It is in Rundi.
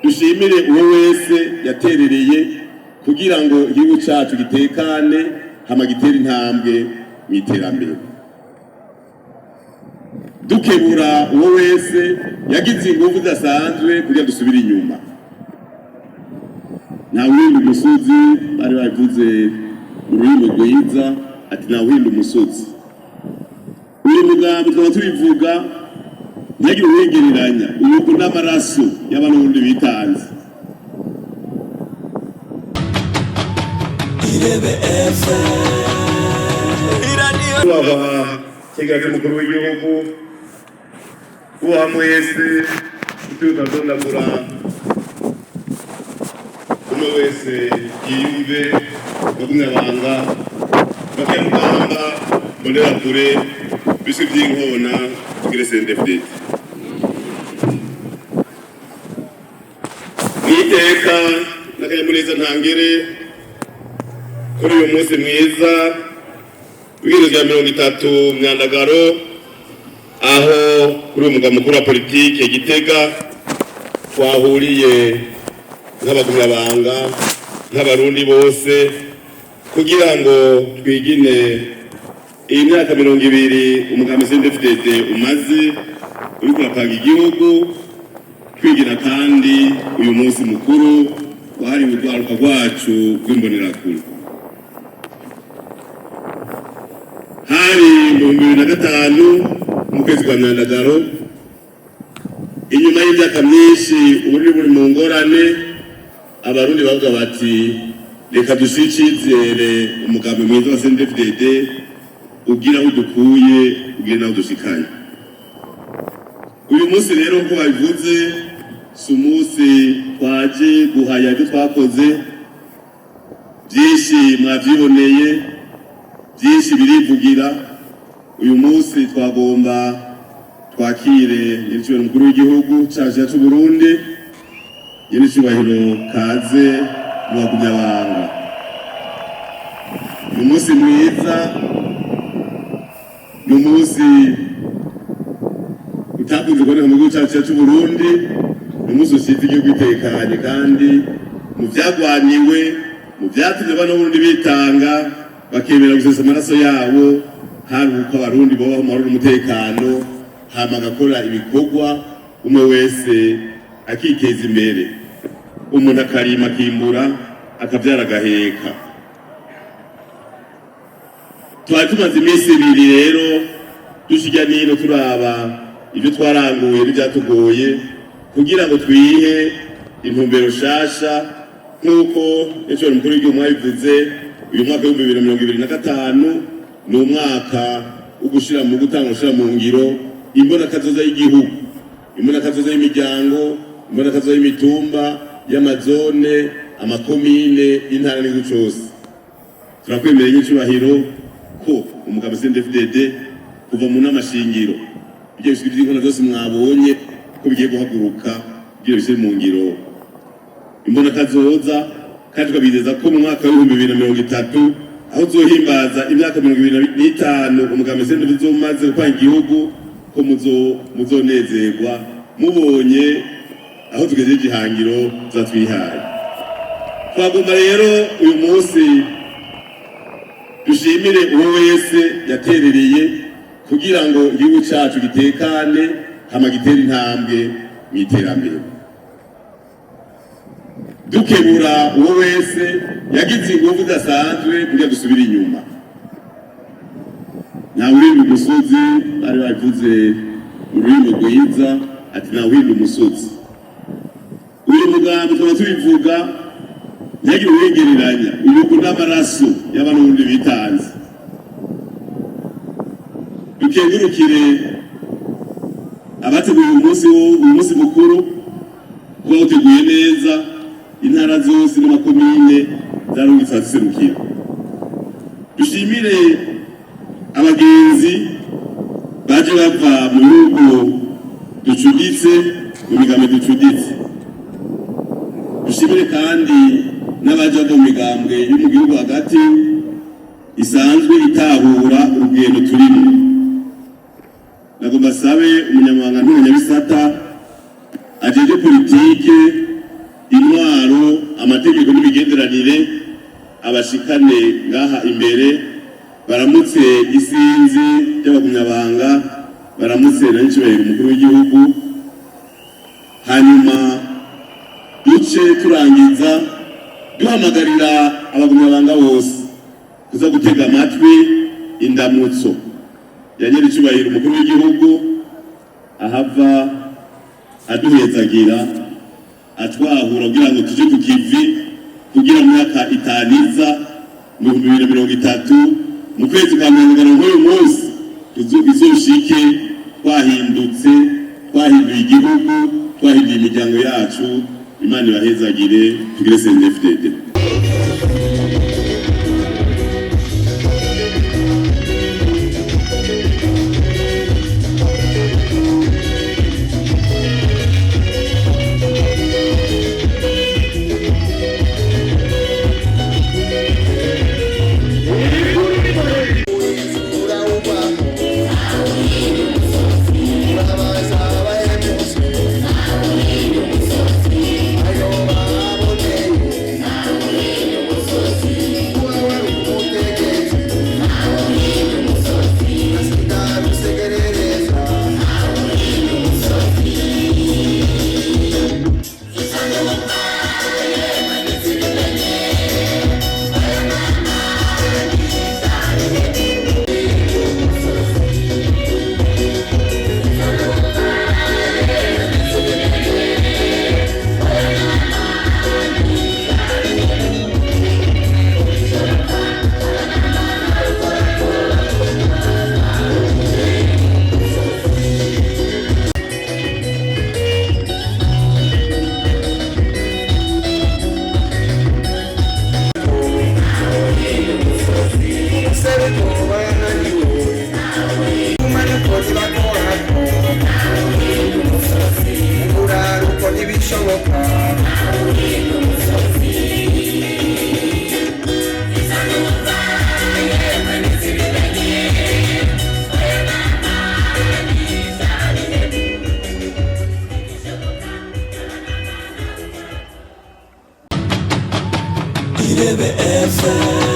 dushimire uwo wese yaterereye kugira ngo igihugu cyacu gitekane hama gitere intambwe mu iterambere. Dukebura uwo wese yagize ingufu zidasanzwe kugira dusubire inyuma. Nta wuhinda umusozi bari bavuze ururimi rwiza ati nta wuhinda umusozi. Uyu mugambi tukaba tubivuga ntihagire uwegereranya ubu n'amaraso y'abarundi bitanze. Kigali mukuru w'igihugu uwa mwese utudondagura umwe wese yiyumve bagumyabanga bakemugamba mbonera kure bisi by'inkona tugire CNDD-FDD niteka n'akanyamuneza ntangere kuri uyu munsi mwiza w'ibiro rya 30 Myandagaro aho kuri umugwa mukuru wa politike Gitega twahuriye nk'abagumyabanga nk'abarundi bose kugira ngo twigine iyi myaka 20 umugambi CNDD-FDD umaze uri kurapanga igihugu twigira kandi uyu munsi mukuru wahariwe urwaruka rwacu rw'imbonerakure. Hari mu 2005 mu kwezi kwa Myandagaro inyuma y'imyaka myinshi uburundi buri mu ngorane abarundi bavuga bati reka dushikizere umugambi mwiza wa CNDD-FDD ugira aho dukuye ugira naho dushikanye. Uyu munsi rero ko babivuze si umunsi twaje guhaya ibyo twakoze byinshi mwabyiboneye byinshi birivugira. Uyu munsi twagomba twakire nyir'icyubahiro mukuru w'igihugu cyacu cy'u Burundi nyir'icyubahiro kaze mu bagumyabanga. Uyu munsi mwiza ni umunsi utakunze kuboneka mu gihugu cyacu cy'u Burundi, ni umunsi ushyitse igihugu itekanye kandi mu byagwaniwe mu byatumye abana b'Uburundi bitanga bakemera gusesa amaraso yabo hari uko abarundi babaho amahoro n'umutekano hama agakora ibikorwa umwe wese akiteza imbere, umuntu akarima akimbura akabyara agaheka. Twari tumaze iminsi ibiri rero dushijya nino turaba ibyo twaranguye n'ibyatugoye kugira ngo twihe intumbero shasha nk'uko nyir'icyubahiro mukuru w'igihugu mwabivuze. Uyu mwaka w'2025 ni umwaka wo gushira mu ngiro imbonakazoza y'igihugu, imbonakazoza y'imiryango, imbonakazoza y'imitumba y'amazone amakomine y'intara n'igihugu cyose. Turakwemera nyir'icyubahiro ko umugambi CNDD-FDD kuva mu n'amashingiro ibyo biswi by'inkona zose mwabonye ko bigiye guhaguruka kugira bishyire mu ngiro imbonakazoza, kandi twabizeza ko mu mwaka w'2030 aho uzohimbaza imyaka 25 umugambi CNDD-FDD umaze gupanga igihugu ko muzonezerwa mubonye aho tugejeje igihangiro zatwihaye. Twagomba rero uyu munsi dushimire uwo wese yaterereye kugira ngo igihugu cyacu gitekane hama gitere intambwe mu iterambere. Dukebura uwo wese yagize ingufu zidasanzwe kugira dusubire inyuma. Nta wuhinda umusozi bari bavuze ururimi rwiza ati nta wuhinda umusozi. Uyu mugambi tukaba tubivuga ntihagire uwegereranya ubu n'amaraso y'abarundi bitanze. Dukengurukire abateguye uyu munsi mukuru kuba uteguye neza intara zose n'amakomine zarungitse ziserukira. Dushimire abagenzi baje bava mu bihugu ducuditse mu migambi ducuditse. Dushimire kandi n'abaje mu migambwe yo mu gihugu hagati isanzwe itahura urugendo turimo. Nagomba sabe umunyamabanga n'umunyabisata ajeje politike abahezagire abashikane ngaha imbere baramutse isinzi ry'abagumyabanga baramutse na ncibahiro umukuru w'igihugu hanyuma duce turangiza duhamagarira abagumyabanga bose kuza gutega amatwi indamutso ya nyiricubahiro umukuru w'igihugu ahava aduhezagira atwahura kugira ngo tuje ku kivi kugira mu myaka itaniza mu 2030 mu kwezi kwa mirongo nk'uyu munsi izoshike twahindutse twahinduye igihugu twahinduye imiryango yacu. Imana ibahezagire tugire CNDD-FDD. Irebe FM